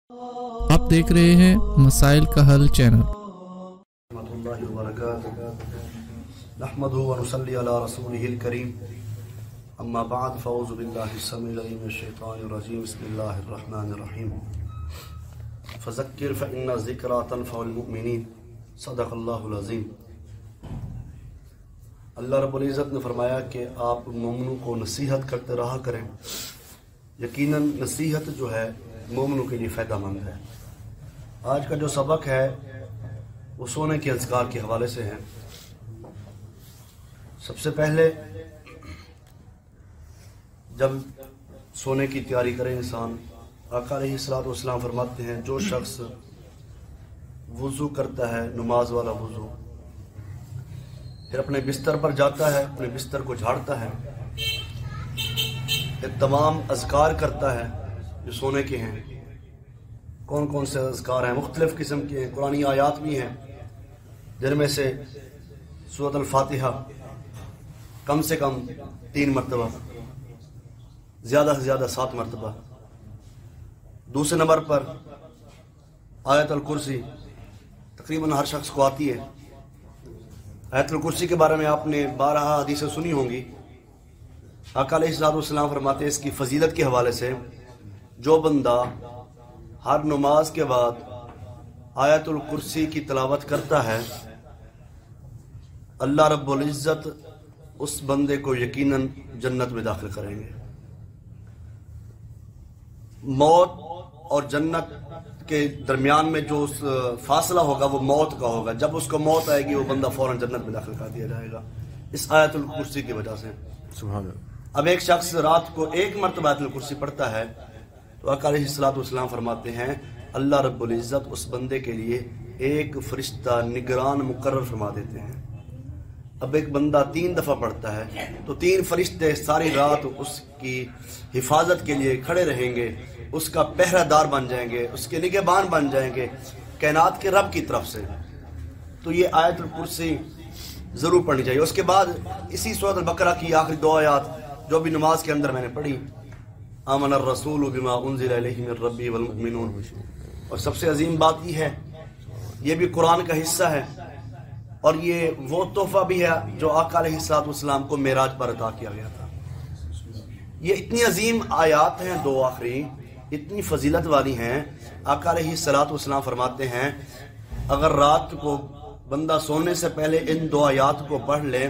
आप देख रहे हैं मसाइल का हल चैनल। नहमदुहु व नुसल्ली अला रसूलिहिल करीम, अम्मा बाद, फ़अऊज़ु बिल्लाहि स्समीइल अलीम मिनश शैतानिर रजीम, बिस्मिल्लाहिर रहमानिर रहीम। फ़ज़क्किर फ़इन्न ज़िक्रा तनफ़उल मुमिनीन, सदक़ल्लाहुल अज़ीम। अल्लाह रब्बुल इज़्ज़त ने फरमाया कि आप मोमिनों को नसीहत करते रहा करें। यकीनन नसीहत जो है मोमिनों के लिए फ़ायदेमंद है। आज का जो सबक है वो सोने के अज़कार के हवाले से है। सबसे पहले जब सोने की तैयारी करे इंसान, आका अलैहिस्सलातु वस्सलाम फरमाते हैं जो शख्स वुज़ू करता है, नमाज वाला वुज़ू, फिर अपने बिस्तर पर जाता है, अपने बिस्तर को झाड़ता है, फिर तमाम अज़कार करता है जो सोने के हैं। कौन कौन से अज़कार हैं? मुख्तलिफ़ किस्म के हैं। कुरानी आयात भी हैं जिनमें से सूरत अल-फातिहा कम से कम 3 मरतबा, ज़्यादा से ज़्यादा 7 मरतबा। दूसरे नंबर पर आयतुल कुर्सी तकरीबन हर शख्स को आती है। आयतुल कुर्सी के बारे में आपने 12 हदीसें सुनी होंगी। आका अलैहिस्सलातु वस्सलाम फरमाते हैं इसकी फजीलत के हवाले से, जो बंदा हर नमाज के बाद आयतुल कुर्सी की तिलावत करता है, अल्लाह रब्बुल इज़्ज़त उस बंदे को यकीनन जन्नत में दाखिल करेंगे। मौत और जन्नत के दरमियान में जो फासला होगा वो मौत का होगा। जब उसको मौत आएगी वो बंदा फौरन जन्नत में दाखिल कर दिया जाएगा इस आयतुल कुर्सी की वजह से। सुभान अल्लाह। अब एक शख्स रात को 1 मरतबा आयतुल कुर्सी पढ़ता है तो आका अलैहिस्सलातु वस्सलाम फरमाते हैं अल्लाह रब्बुल इज़्ज़त उस बंदे के लिए एक फरिश्ता निगरान मुकर्रर फरमा देते हैं। अब एक बंदा 3 दफ़ा पढ़ता है तो 3 फरिश्ते सारी रात उसकी हिफाजत के लिए खड़े रहेंगे, उसका पहरादार बन जाएंगे, उसके निगहबान बन जाएंगे कायनात के रब की तरफ से। तो ये आयतुल कुर्सी ज़रूर पढ़नी चाहिए। उसके बाद इसी सूरत अल-बकरा की आखिरी 2 आयत जो भी नमाज के अंदर मैंने पढ़ी, आमनर रसूलु बिमा उन्ज़िला इलैहि मिर रब्बिही वल मुमिनून, और सबसे अजीम बात ये है ये भी कुरान का हिस्सा है और ये वो तोहफा भी है जो आका अलैहिस्सलातु वस्सलाम को मेराज पर अता किया गया था। ये इतनी अजीम आयात हैं 2 आखिरी, इतनी फजीलत वाली हैं। आका अलैहिस्सलातु वस्सलाम फरमाते हैं अगर रात को बंदा सोने से पहले इन 2 आयात को पढ़ ले,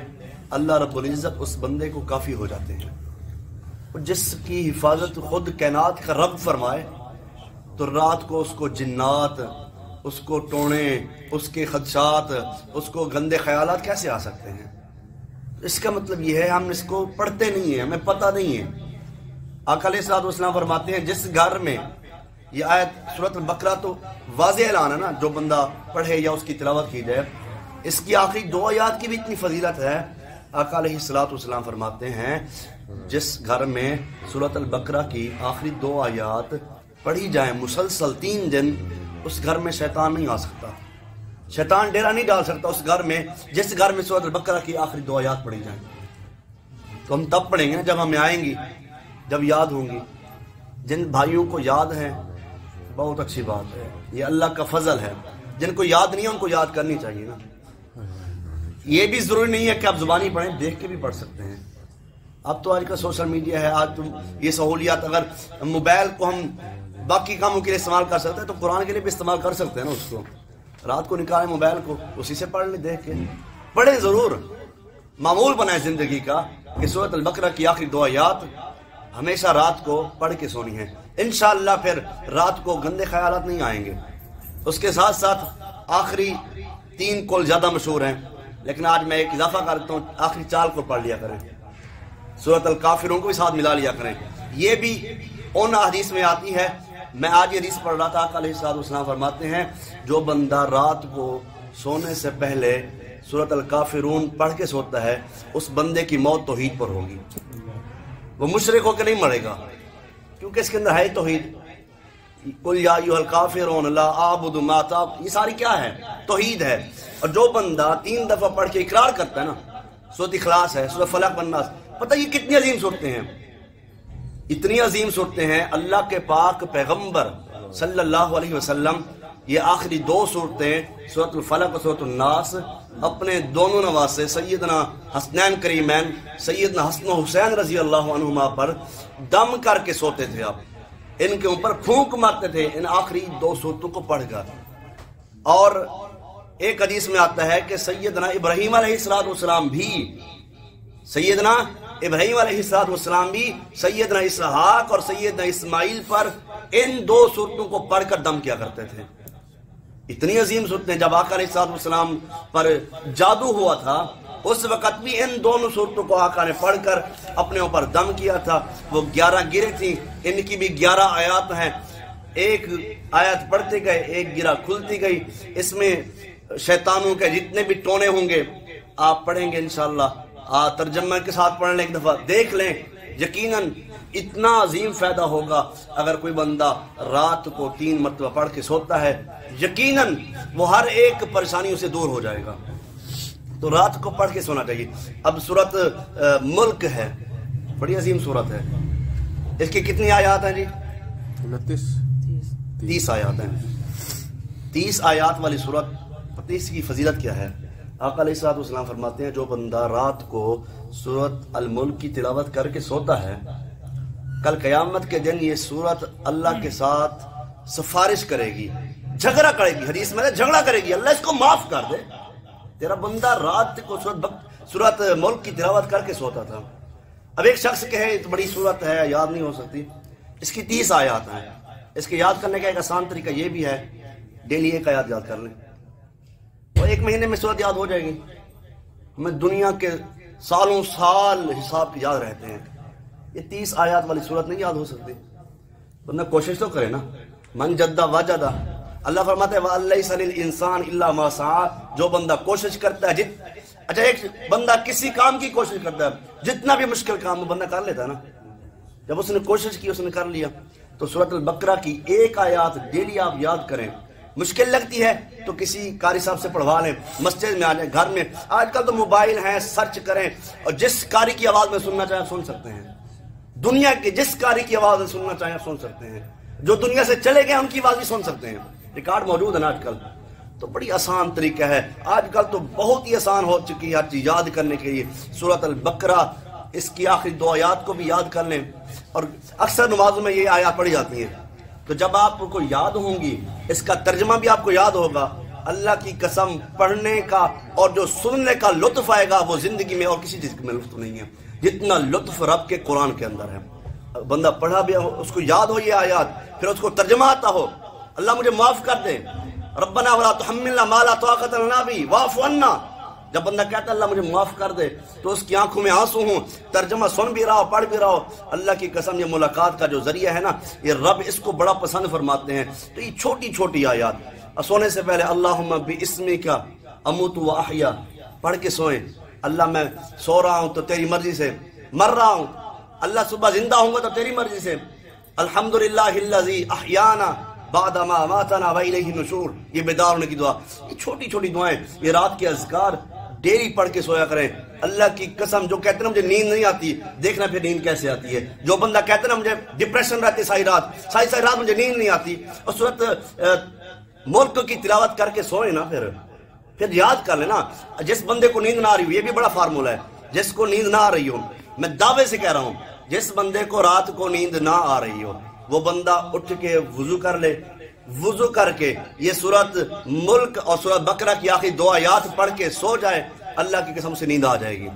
अल्लाह रब्बुल इज़्ज़त उस बंदे को काफ़ी हो जाते हैं। जिसकी हिफाजत खुद कायनात का रब फरमाए तो रात को उसको जिन्नात, उसको टोने, उसके खदशात, उसको गंदे ख्यालात कैसे आ सकते हैं? इसका मतलब यह है हम इसको पढ़ते नहीं है, हमें पता नहीं है। आका अलैहिस्सलातु वस्सलाम फरमाते हैं जिस घर में ये आयत सूरत अल-बकरा तो वाज़ेह ऐलान है ना, जो बंदा पढ़े या उसकी तिलावत की जाए, इसकी आखिरी 2 आयत की भी इतनी फजीलत है। आका अलैहिस्सलातु वस्सलाम फरमाते हैं जिस घर में सूरत अल-बकरा की आखिरी 2 आयत पढ़ी जाए मुसलसल 3 दिन, उस घर में शैतान नहीं आ सकता, शैतान डेरा नहीं डाल सकता उस घर में जिस घर में सूरत अल-बकरा की आखिरी 2 आयत पढ़ी जाए। तो हम तब पढ़ेंगे जब हमें आएंगी, जब याद होंगी। जिन भाइयों को याद है बहुत अच्छी बात है, ये अल्लाह का फजल है। जिनको याद नहीं है उनको याद करनी चाहिए ना। ये भी जरूरी नहीं है कि आप जुबानी पढ़ें, देख के भी पढ़ सकते हैं। अब तो आज का सोशल मीडिया है, आज तुम ये सहूलियात, अगर मोबाइल को हम बाकी कामों के लिए इस्तेमाल कर सकते हैं तो कुरान के लिए भी इस्तेमाल कर सकते हैं ना। उसको रात को निकालें मोबाइल को, उसी से पढ़ लें, देख के पढ़ें जरूर। मामूल बनाए जिंदगी का कि सूरत अल-बकरा की आखिरी 2 आयत हमेशा रात को पढ़ के सोनी है। इंशाअल्लाह फिर रात को गंदे ख्यालात नहीं आएंगे। उसके साथ साथ आखिरी 3 कुल ज्यादा मशहूर हैं, लेकिन आज मैं एक इजाफा करता हूँ, आखिरी 4 को पढ़ लिया करें। सूरत अल-काफिरून को भी साथ मिला लिया करें। ये भी उन हदीस में आती है। मैं आज ये हदीस पढ़ रहा था, आका अलैहिस्सलातु वस्सलाम फरमाते हैं जो बंदा रात को सोने से पहले सूरत अल-काफिरून पढ़ के सोता है उस बंदे की मौत तौहीद पर होगी। वो मुशरिक होकर नहीं मरेगा क्योंकि इसके अंदर है तौहीद। कुल या अय्युहल काफिरून ला अअबुदु मा ताब, ये सारी क्या है? तौहीद है। और जो बंदा 3 दफा पढ़ के इकरार करता है ना, सूरत इखलास है, सूरत फलक वन्नास, पता ये कितनी अजीम सूरतें हैं, इतनी अजीम सूरतें हैं। अल्लाह के पाक पैगंबर صلی اللہ علیہ وسلم یہ آخری 2 صورتیں سورۃ الفلق اور سورۃ الناس اپنے دونوں نواسے سیدنا حسنین کریمین سیدنا حسن و حسین رضی اللہ عنہما پر دم کر کے سوتے تھے. آپ ان کے اوپر پھونک مارتے تھے ان آخری 2 صورتوں کو پڑھ کر. اور ایک حدیث میں آتا ہے کہ سیدنا ابراہیم علیہ السلام بھی سیدنا اسحاق اور سیدنا اسماعیل پر ان 2 صورتوں کو پڑھ کر دم کیا کرتے تھے. اتنی عظیم صورتیں. جب آقا علیہ السلام پر جادو ہوا تھا اس وقت بھی ان دونوں صورتوں کو آقا نے پڑھ کر اپنے اوپر دم کیا تھا. وہ 11 گرے تھیں. ان کی بھی 11 آیات ہیں. ایک آیت پڑھتے گئے ایک گرہ کھلتی گئی. اس میں شیطانوں کے جتنے بھی ٹونے ہوں گے آپ پڑھیں گے انشاءاللہ. ترجمہ کے ساتھ پڑھ لیں ایک دفعہ دیکھ لیں. یقیناً اتنا عظیم فائدہ ہوگا اگر کوئی بندہ رات کو 3 مرتبہ پڑھ کے سوتا ہے. یقیناً وہ ہر ایک پریشانیوں سے دور ہو جائے گا. تو رات کو پڑھ کے سونا چاہیے. اب سورت ملک ہے, بڑی عظیم سورت ہے. اس کی کتنی آیات ہیں جی؟ 30 آیات ہیں. 30 آیات والی سورت. پتہ اس کی فضیلت کیا ہے؟ آقا علیہ السلام فرماتے ہیں جو بندہ رات کو سورت الملک کی تلاوت کر کے سوتا ہے کل قیامت کے دن یہ سورت اللہ کے ساتھ سفارش کرے گی, جھگڑا کرے گی. حدیث میں جھگڑا کرے گی, اللہ اس کو معاف کر دے. تیرا بندہ رات کو سورت ملک کی تلاوت کر کے سوتا تھا. اب ایک شخص کہے تو بڑی سورت ہے یاد نہیں ہو سکتی. اس کی 30 آیات ہیں. اس کے یاد کرنے کا ایک آسان طریقہ یہ بھی ہے ڈیلی 1 آیات یاد کر لیں اور 1 مہینے میں سورت یاد ہو جائے گی. ہمیں دنیا کے سالوں سال حساب کی یاد رہتے ہیں. یہ 30 آیات والی سورت نہیں یاد ہو سکتی. بندہ کوشش تو کرے نا. من جدہ وجدہ. اللہ فرماتا ہے وَأَلَّيْسَ لِلْإِنسَانِ إِلَّا مَا سَعَىٰ. جو بندہ کوشش کرتا ہے اچھا ایک بندہ کسی کام کی کوشش کرتا ہے جتنا بھی مشکل کام وہ بندہ کر لیتا ہے نا. جب اس نے کوشش کی اس نے کر لیا. تو سورۃ البقرہ کی 1 آیات ڈیلی آپ یاد کریں. مشکل لگتی ہے تو کسی قاری صاحب سے پڑھوا لیں, مسجد میں آ جائیں, گھر میں. آج کل تو موبائل ہیں, سرچ کریں اور جس قاری کی آواز میں سننا چاہیں سن سکتے ہیں. دنیا کے جس قاری کی آواز میں سننا چاہیں سن سکتے ہیں. جو دنیا سے چلے گئے ان کی آواز بھی سن سکتے ہیں. ریکارڈ موجود ہے نا آج کل. تو بڑی آسان طریقہ ہے. آج کل تو بہت ہی آسان ہو چکی ہے ہر چیز یاد کرنے کے لیے. سورۃ البقرہ اس کی آخری 2 آیات کو بھی یاد کر لیں. اور اکثر نمازوں میں یہ آیات پڑھی جاتی ہیں. تو جب آپ کو یاد ہوں گی اس کا ترجمہ بھی آپ کو یاد ہوگا. اللہ کی قسم پڑھنے کا اور جو سننے کا لطف آئے گا وہ زندگی میں اور کسی چیز میں لطف نہیں ہے جتنا لطف رب کے قرآن کے اندر ہے. بندہ پڑھا بھی ہو اس کو یاد ہو یہ آیات پھر اس کو ترجمہ آتا ہو. اللہ مجھے معاف کر دے. ربنا ولا تحملنا ما لا طاقت لنا به واعف عنا. جب بندہ کہتا ہے اللہ مجھے معاف کر دے تو اس کی آنکھوں میں آنسو ہوں. ترجمہ سن بھی رہا ہو پڑھ بھی رہا ہو. اللہ کی قسم یہ ملاقات کا جو ذریعہ ہے نا یہ رب اس کو بڑا پسند فرماتے ہیں. تو یہ چھوٹی چھوٹی آیات سونے سے پہلے اللہم باسمک اموت و احیا پڑھ کے سوئیں. اللہ میں سو رہا ہوں تو تیری مرضی سے, مر رہا ہوں اللہ صبح زندہ ہوں گا تو تیری مرضی سے. الحمدللہ الذی احیانا بعد ما اماتنا والیہ النشور. یہ بیدار ہونے کی دعا. یہ چھوٹی چھوٹی دعائیں یہ رات کے اذکار ڈیلی پڑھ کے سویا کریں. اللہ کی قسم جو کہتے ہیں مجھے نیند نہیں آتی دیکھنا پھر نیند کیسے آتی ہے. جو بندہ کہتے ہیں مجھے ڈپریشن رہتی ساری رات مجھے نیند نہیں آتی اور سورت ملک کی تلاوت کر کے سوئے نا پھر یاد کر لینا. جس بندے کو نیند نہ آ رہی ہو یہ بھی بڑا فارمولہ ہے. جس کو نیند نہ آ رہی ہو میں دعوے سے کہہ رہا ہوں جس بندے کو رات کو نیند نہ آ رہی ہو وہ بندہ اٹھ کے وضو کر لے. وضو کر کے یہ سورت ملک اور سورت بقرہ کی آخری 2 آیات پڑھ کے سو جائے اللہ کی قسم سے نیند آ جائے گی.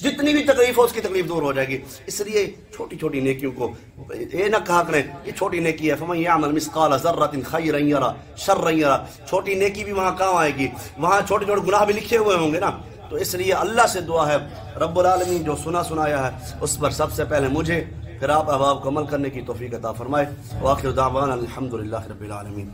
جتنی بھی تکلیف ہو اس کی تکلیف دور ہو جائے گی. اس لیے چھوٹی چھوٹی نیکیوں کو یہ نہ کہا کریں یہ چھوٹی نیکی ہے. فمن یعمل مثقال ذرۃ خیرا یرا شرا یرا. چھوٹی نیکی بھی وہاں کام آئے گی. وہاں چھوٹے چھوٹے گناہ بھی لکھے ہوئے ہوں گے نا. تو اس لیے اللہ سے دعا ہے رب العالمین جو سنایا ہے اس پر سب سے پہلے مجھے پھر آپ احباب کو عمل کرنے کی توفیق عطا فرمائے. وآخر دعوانا الحمدللہ رب العالمین.